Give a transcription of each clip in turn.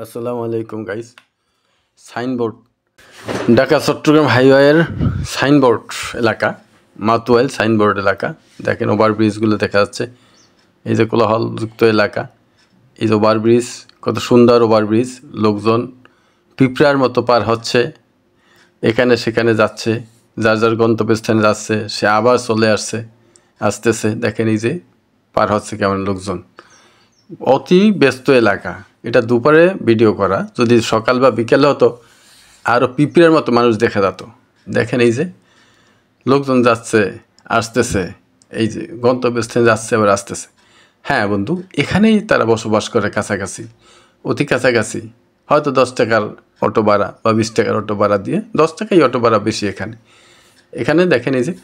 আসসালামু আলাইকুম guys. Signboard Dhaka Chittagong হাইওয়ের সাইনবোর্ড এলাকা, মাতুয়াইল সাইনবোর্ড এলাকা। দেখেন ওভারব্রিজগুলো দেখা যাচ্ছে। এই যে কোলাহলযুক্ত এলাকা, এই যে ওভারব্রিজ, কত সুন্দর ওভারব্রিজ। লোকজন পিঁপড়ার মতো পার হচ্ছে, এখানে সেখানে যাচ্ছে, যার যার গন্তব্যস্থানে যাচ্ছে, সে আবার চলে আসতেছে। দেখেন এই যে পার হচ্ছে কেমন লোকজন। অতি ব্যস্ত এলাকা। এটা দুপুরে ভিডিও করা, যদি সকাল বা বিকেলে হতো আরও পিঁপড়ের মতো মানুষ দেখা যেত। দেখেন এই যে লোকজন যাচ্ছে আসতেছে, এই যে গন্তব্যস্থানে যাচ্ছে আবার আসতেছে। হ্যাঁ বন্ধু, এখানেই তারা বসবাস করে, কাছাকাছি, অতি কাছাকাছি। হয়তো 10 টাকার অটো ভাড়া বা 20 টাকার অটো ভাড়া দিয়ে, 10 টাকাই অটো ভাড়া বেশি এখানে দেখেন এই যে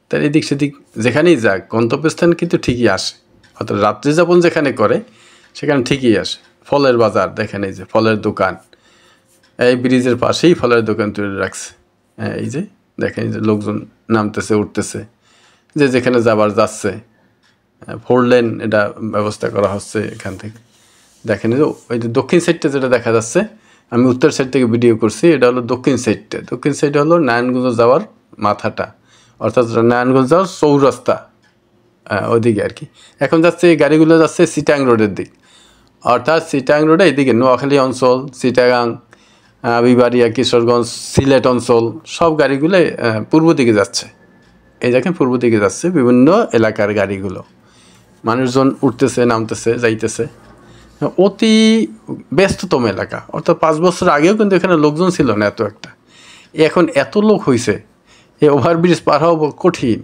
তার এদিক সেদিক যেখানেই যাক গন্তব্যস্থান কিন্তু ঠিকই আসে। অর্থাৎ রাত্রি যাপন যেখানে করে সেখানে ঠিকই আসে। ফলের বাজার দেখেন, এই যে ফলের দোকান, এই ব্রিজের পাশেই ফলের দোকান তৈরি রাখছে। হ্যাঁ এই যে দেখেন, এই যে লোকজন নামতেছে উঠতেছে, যে যেখানে যাচ্ছে। 4 লেন এটা ব্যবস্থা করা হচ্ছে এখান থেকে। দেখেন এই যে ওই যে দক্ষিণ সাইডটা যেটা দেখা যাচ্ছে, আমি উত্তর সাইড থেকে ভিডিও করছি, এটা হলো দক্ষিণ সাইডটা। দক্ষিণ সাইডে হলো নারায়ণগঞ্জ যাওয়ার মাথাটা, অর্থাৎ নারায়ণগঞ্জ যাওয়ার চৌরাস্তা, ওইদিকে আর কি। এখন যাচ্ছে এই গাড়িগুলো যাচ্ছে চিটাং রোডের দিক, অর্থাৎ চিটাং রোডে এইদিকে নোয়াখালী অঞ্চল, চিটাগাং, বিবাড়িয়া, কিশোরগঞ্জ, সিলেট অঞ্চল, সব গাড়িগুলো পূর্ব দিকে যাচ্ছে। এই দেখেন পূর্ব দিকে যাচ্ছে বিভিন্ন এলাকার গাড়িগুলো। মানুষজন উঠতেছে, নামতেছে, যাইতেছে। অতি ব্যস্ততম এলাকা। অর্থাৎ 5 বছর আগেও কিন্তু এখানে লোকজন ছিল না এত একটা। এখন এত লোক হয়েছে, এই ওভারব্রিজ পার হওয়া কঠিন।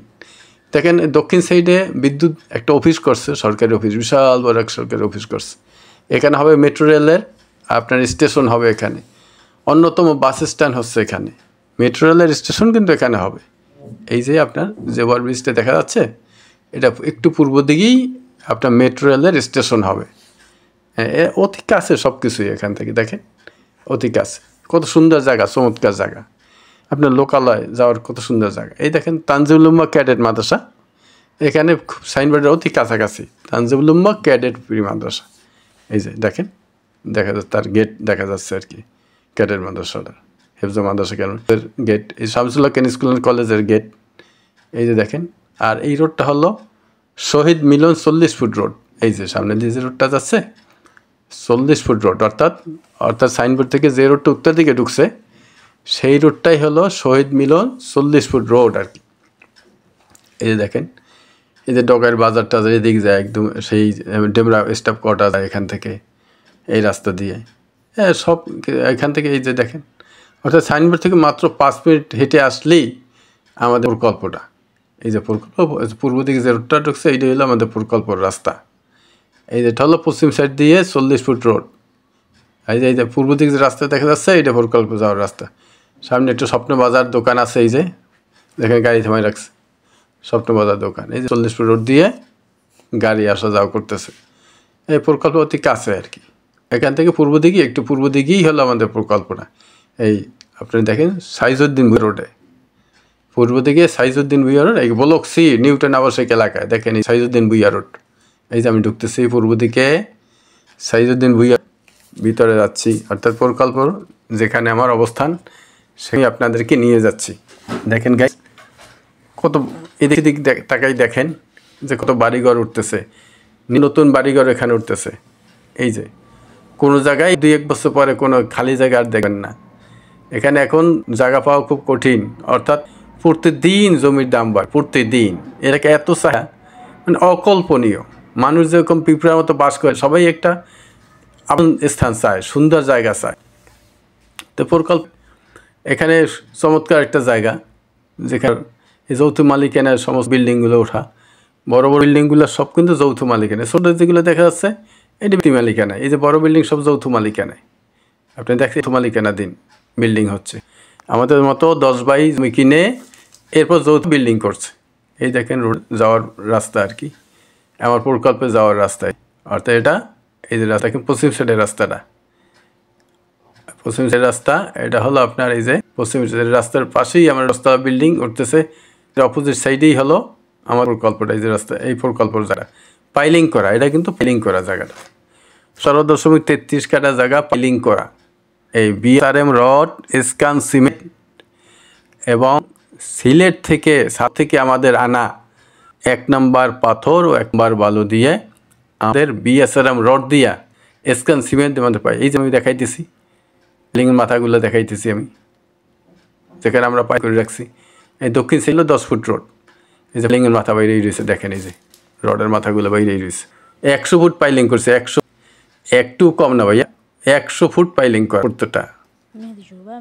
দেখেন দক্ষিণ সাইডে বিদ্যুৎ একটা অফিস করছে, সরকারি অফিস, বিশাল বড় এক সরকারি অফিস করছে। এখানে হবে মেট্রো রেলের আপনার স্টেশন হবে এখানে। অন্যতম বাস স্ট্যান্ড হচ্ছে এখানে। মেট্রো রেলের স্টেশন কিন্তু এখানে হবে। এই যে আপনার যে ওভারব্রিজটা দেখা যাচ্ছে, এটা একটু পূর্ব দিকেই আপনার মেট্রো রেলের স্টেশন হবে। হ্যাঁ, অতি কাছে সব কিছুই এখান থেকে। দেখেন অতি কাছে, কত সুন্দর জায়গা, চমৎকার জায়গা। আপনার লোকালয় যাওয়ার কত সুন্দর জায়গা। এই দেখেন তানজিবুল উম্মাহ ক্যাডেট মাদ্রাসা, এখানে সাইনবোর্ডের অতি কাছাকাছি তানজিবুল উম্মাহ ক্যাডেট প্রি মাদ্রাসা। এই যে দেখেন দেখা যাচ্ছে, তার গেট দেখা যাচ্ছে আর কি, ক্যাডেট মাদ্রাসাটা, হেফজা মাদ্রাসা ক্যাডেটের গেট, এই শামসুল্লাহ কেন স্কুল অ্যান্ড কলেজের গেট। এই যে দেখেন, আর এই রোডটা হলো শহীদ মিলন 40 ফুট রোড। এই যে সামনে দিয়ে যে রোডটা যাচ্ছে 40 ফুট রোড, অর্থাৎ সাইনবোর্ড থেকে যে রোডটা উত্তর দিকে ঢুকছে সেই রোডটাই হলো শহীদ মিলন 40 ফুট রোড আর কি। এই যে দেখেন, এই যে ডগাইয়ের বাজারটা এদিকে যায় একদম, সেই ডেমরা স্টাফ কোয়ার্টার যায় এখান থেকে, এই রাস্তা দিয়ে সব এখান থেকে। এই যে দেখেন, অর্থাৎ সাইনবোর্ড থেকে মাত্র 5 মিনিট হেঁটে আসলেই আমাদের প্রকল্পটা। এই যে প্রকল্প পূর্ব দিকে যে রোডটা ঢুকছে এইটাই হলো আমাদের প্রকল্পর রাস্তা। এই যেটা হলো পশ্চিম সাইড দিয়ে 40 ফুট রোড। এই যে পূর্ব দিকে যে রাস্তা দেখা যাচ্ছে এটা প্রকল্প যাওয়ার রাস্তা। সামনে একটু স্বপ্ন বাজার দোকান আছে, এই যে দেখেন গাড়ি থামাই রাখছে, স্বপ্ন বাজার দোকান। এই যে 40 ফুট রোড দিয়ে গাড়ি আসা যাওয়া করতেছে। এই প্রকল্প অতি কাছে আর কি। এখান থেকে একটু পূর্ব দিকেই হলো আমাদের প্রকল্পটা। এই আপনি দেখেন সাইজউদ্দিন ভুঁইয়া রোডে, পূর্ব দিকে সাইজউদ্দিন ভুঁইয়া রোড, এই ব্লক সি নিউটন আবাসিক এলাকায় দেখেন এই সাইজউদ্দিন ভুঁইয়া রোড। এই যে আমি ঢুকতেছি পূর্ব দিকে সাইজউদ্দিন ভুঁইয়া, ভিতরে যাচ্ছি, অর্থাৎ প্রকল্প যেখানে আমার অবস্থান সেই আপনাদেরকে নিয়ে যাচ্ছি। দেখেন গাইস, কত এদিক দিক তাকাই দেখেন যে কত বাড়িঘর উঠতেছে, নতুন বাড়িঘর এখানে উঠতেছে। এই যে কোনো জায়গায় 2-1 বছর পরে কোনো খালি জায়গা আর দেখবেন না। এখানে এখন জায়গা পাওয়া খুব কঠিন, অর্থাৎ প্রতিদিন জমির দাম বাড়ে, প্রতিদিন। এটাকে এত চায়, মানে অকল্পনীয়। মানুষ যেরকম পিঁপড়ার মতো বাস করে, সবাই একটা আপন স্থান চায়, সুন্দর জায়গা চায়। তো প্রকল্প এখানে চমৎকার একটা জায়গা, যেখানে যৌথ মালিকানার সমস্ত বিল্ডিংগুলো ওঠা, বড় বড় বিল্ডিংগুলো সব কিন্তু যৌথ মালিকানা। ছোটো যেগুলো দেখা যাচ্ছে এটি ব্যক্তি মালিকানা। এই যে বড় বিল্ডিং সব যৌথ মালিকানায়। আপনি দেখছেন যৌথ মালিকানাধীন বিল্ডিং হচ্ছে। আমাদের মতো 10 বাই জমি কিনে এরপর যৌথ বিল্ডিং করছে। এই দেখেন রোড যাওয়ার রাস্তা আর কি, আমার প্রকল্পে যাওয়ার রাস্তায়। অর্থাৎ এটা এই যে রাস্তা কিন্তু পশ্চিম সাইডের রাস্তাটা, পশ্চিম সাইডের রাস্তা এটা হলো আপনার এই যে পশ্চিম সাইডের রাস্তার পাশেই আমার রাস্তা বিল্ডিং উঠতেছে। অপোজিট সাইডেই হলো আমার প্রকল্পটা। এই যে রাস্তা, এই প্রকল্পের জায়গা পাইলিং করা, এটা কিন্তু পাইলিং করা জায়গাটা। 17.33 কাঠা জায়গা পাইলিং করা, এই বিএসআরএম রড, স্কান সিমেন্ট এবং সিলেট থেকে আমাদের আনা 1 নম্বর পাথর ও 1 নম্বর বালু দিয়ে আমাদের বিএসআরএম রড দিয়া স্কান সিমেন্ট আমাদের পাই। এই যে আমি দেখাইতেছি বিল্ডিংয়ের মাথাগুলো দেখাইতেছি আমি, যেখানে আমরা পাই করে রাখছি। এই দক্ষিণ ছিল 10 ফুট রোড, এই যে বিল্ডিংয়ের মাথা বাইরেই রয়েছে, দেখেন এই যে রডের মাথাগুলো বাইরেই রয়েছে। 100 ফুট পাইলিং করছে, 100, একটু কম না ভাইয়া, 100 ফুট পাইলিং করা প্রত্যেকটা।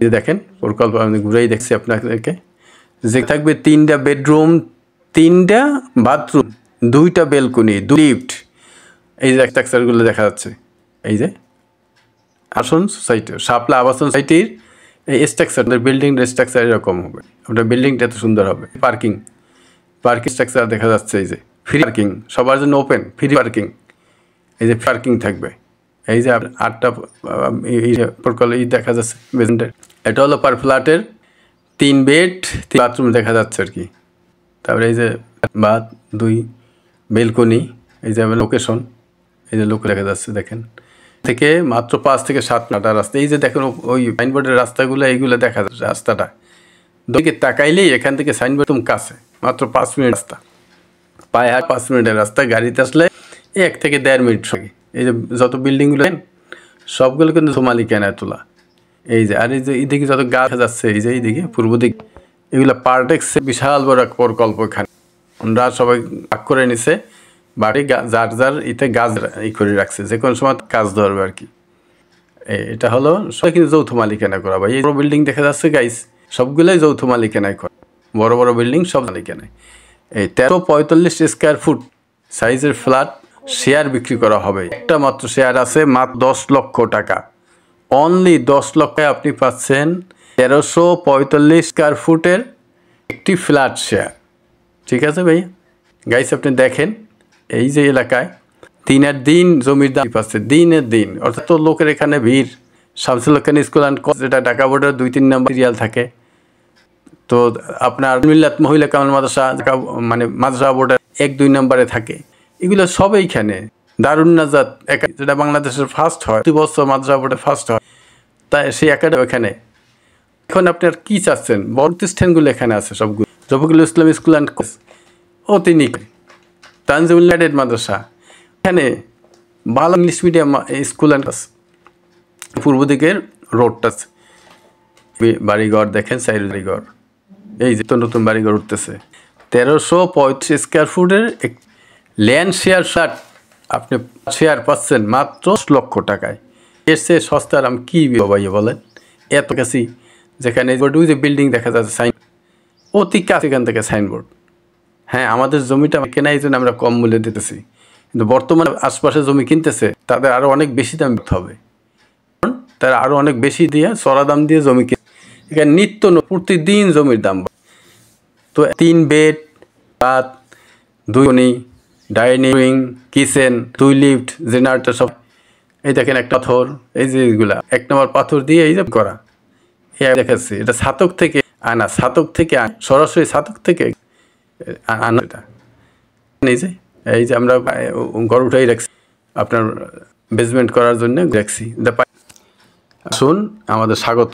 এই দেখেন প্রকল্প আমি ঘুরেই দেখছি আপনাদেরকে, যে থাকবে 3টা বেডরুম, 3টা বাথরুম, 2টা বেলকনি, 2 লিফট। এই যে স্ট্রাকচারগুলো দেখা যাচ্ছে, এই যে আসন সোসাইটি, শাপলা আবাসন সোসাইটির এই স্ট্রাকচার, বিল্ডিং স্ট্রাকচার এরকম হবে, আপনার বিল্ডিংটা এত সুন্দর হবে। পার্কিং স্ট্রাকচার দেখা যাচ্ছে, এই যে ফ্রি পার্কিং, সবার জন্য ওপেন ফ্রি পার্কিং, এই যে পার্কিং থাকবে। এই যে 8টা প্রকল্প দেখা যাচ্ছে বেসমেন্টের। এটা হলো পার ফ্ল্যাটের 3 বেড 3 বাথরুম দেখা যাচ্ছে আর কি। তারপরে এই যে বাথ, 2 বেলকনি, এই যে লোকেশন, এই যে লোক দেখা যাচ্ছে দেখেন, থেকে মাত্র 5 থেকে 7 মিনিট রাস্তা। এই যে দেখেন ওই সাইনবোর্ডের রাস্তাগুলো, এইগুলো দেখা যাচ্ছে রাস্তাটা, দিকে তাকাইলেই এখান থেকে সাইনবোর্ড তুমি কাছে, মাত্র 5 মিনিট রাস্তা, পায়ে হাঁট 5 মিনিটের রাস্তা, গাড়িতে আসলে 1 থেকে 1.5 মিনিট সঙ্গে। এই যে যত বিল্ডিংগুলো সবগুলো কিন্তু মালিকানায় তোলা। এই যে আর এই যে এইদিকে যত গাছ যাচ্ছে, এই যে এইদিকে পূর্ব দিক, এগুলো পার্টেক্সের বিশাল বড় এক প্রকল্প। এখানে আমরা সবাই ভাগ করে নিছে, বাড়ি যার যার ইতে গাছ করে রাখছে, যে কোনো সময় কাজ ধরবে আর কি। এটা হলো সবাই কিন্তু যৌথ মালিকানা করা ভাই। এই বড় বিল্ডিং দেখা যাচ্ছে গাইস, সবগুলোই যৌথ মালিকানায় করা, বড় বড় বিল্ডিং সব মালিকানায়। এই 1345 স্কোয়ার ফুট সাইজের ফ্ল্যাট শেয়ার বিক্রি করা হবে। একটা মাত্র শেয়ার আছে, মাত্র 10 লক্ষ টাকা, অনলি 10 লক্ষে আপনি পাচ্ছেন 1345 স্কোয়ার ফুটের একটি ফ্ল্যাট শেয়ার। ঠিক আছে ভাই গাইস, আপনি দেখেন এই যে এলাকায় দিনের দিন জমির দাম পাচ্ছে, দিনের দিন, অর্থাৎ তো লোকের এখানে ভিড়। শামসুল খান স্কুল অ্যান্ড কলেজ, যেটা ঢাকা বোর্ডের 2-3 নম্বর সিরিয়াল থাকে, তো আপনার মিল্লাত মহিলা কামাল মাদ্রাসা, মানে মাদ্রাসা বোর্ডের 1-2 নম্বরে থাকে। এগুলো সব এইখানে। দারুন নাজাত একাডেমি, যেটা বাংলাদেশের ফার্স্ট হয়, 2 বছর মাদ্রাসা বোর্ডে ফার্স্ট হয়, তাই সেই একাডেমি এখানে। এখন আপনি আর কী চাচ্ছেন, বড় প্রতিষ্ঠানগুলো এখানে আছে সবগুলো। Rafiqul Islam school and college, তিনি তানজিমুল এডেড মাদ্রাসা, এখানে ভালো English medium school and college. পূর্ব দিকের রোডটা বাড়িঘর দেখেন, সাইড বাড়িঘর, এই যে নতুন বাড়িঘর উঠতেছে। 1335 স্কোয়ার ফুটের ল্যান্ড শেয়ার ফ্ল্যাট আপনি শেয়ার পাচ্ছেন মাত্র 10 লক্ষ টাকায়। এর চেয়ে সস্তার আমি কী ভাইয়া বলেন, এত কাছে। যেখানে ওই যে বিল্ডিং দেখা যাচ্ছে, সাইন অতি কাছে এখান থেকে সাইনবোর্ড। হ্যাঁ, আমাদের জমিটা কেনা, এই জন্য আমরা কম মূল্যে দিতেছি, কিন্তু বর্তমানে আশপাশে জমি কিনতেছে তাদের আরও অনেক বেশি দাম দিতে হবে, কারণ তারা আরও অনেক বেশি দিয়ে চড়া দাম দিয়ে জমি কিনে। এখানে নিত্য প্রতিদিন জমির দাম। তো 3 বেড, বাথ, 2 কোণী, ডাইনিং, কিচেন, 2 লিফট, জেনারেটর সব। এই দেখেন একটা পাথর, এই যে এইগুলা 1 নম্বর পাথর দিয়ে এই যে করা, এই দেখাচ্ছি। এটা ছাতক থেকে আনা, ছাতক থেকে সরাসরি ছাতক থেকে আনা। এটা এই যে আমরা ঘর উঠাই রাখছি আপনার বেসমেন্ট করার জন্য রাখছি। আসুন আমাদের স্বাগত।